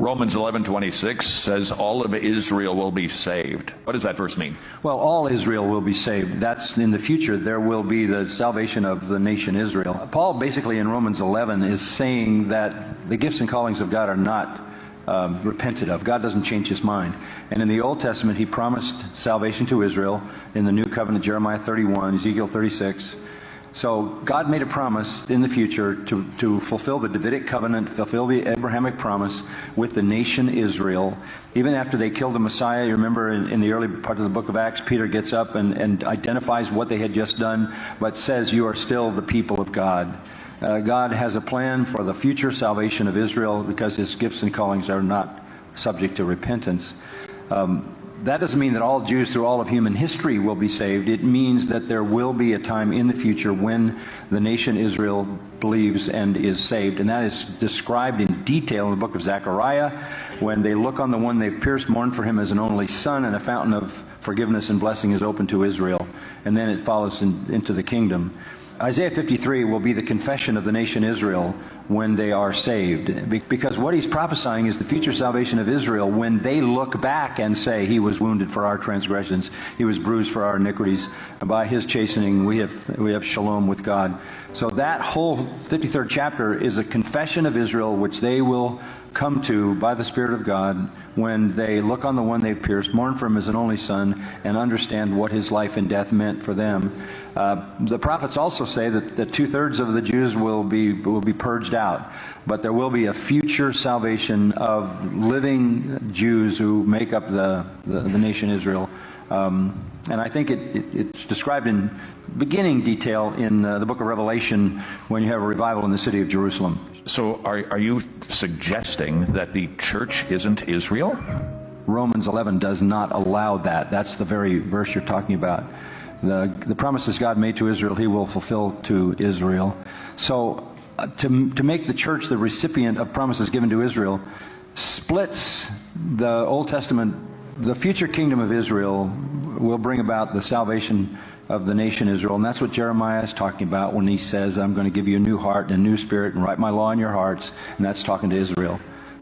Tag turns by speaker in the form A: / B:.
A: Romans 11:26 says all of Israel will be saved. What does that verse mean?
B: Well, all Israel will be saved. That's in the future. There will be the salvation of the nation Israel. Paul basically in Romans 11 is saying that the gifts and callings of God are not repented of. God doesn't change his mind. And in the Old Testament, he promised salvation to Israel. In the New Covenant, Jeremiah 31, Ezekiel 36. So God made a promise in the future to fulfill the Davidic covenant, fulfill the Abrahamic promise with the nation Israel. Even after they killed the Messiah, you remember in the early part of the book of Acts, Peter gets up and identifies what they had just done, but says, you are still the people of God. God has a plan for the future salvation of Israel because his gifts and callings are not subject to repentance. That doesn't mean that all Jews through all of human history will be saved. It means that there will be a time in the future when the nation Israel believes and is saved. And that is described in detail in the book of Zechariah, when they look on the one they've pierced, mourn for him as an only son, and a fountain of forgiveness and blessing is open to Israel. And then it follows into the kingdom. Isaiah 53 will be the confession of the nation Israel when they are saved. Because what he's prophesying is the future salvation of Israel when they look back and say, he was wounded for our transgressions, he was bruised for our iniquities, and by his chastening we have shalom with God. So that whole 53rd chapter is a confession of Israel which they will come to by the Spirit of God when they look on the one they've pierced, mourn for him as an only son, and understand what his life and death meant for them. The prophets also say that 2/3 of the Jews will be purged out, but there will be a future salvation of living Jews who make up the nation Israel. And I think it's described in beginning detail in the book of Revelation when you have a revival in the city of Jerusalem.
A: So are you suggesting that the church isn't Israel?
B: Romans 11 does not allow that. That's the very verse you're talking about. The promises God made to Israel, he will fulfill to Israel. So to make the church the recipient of promises given to Israel splits the Old Testament. The future kingdom of Israel will bring about the salvation of the nation Israel. And that's what Jeremiah is talking about when he says, I'm going to give you a new heart and a new spirit and write my law in your hearts. And that's talking to Israel.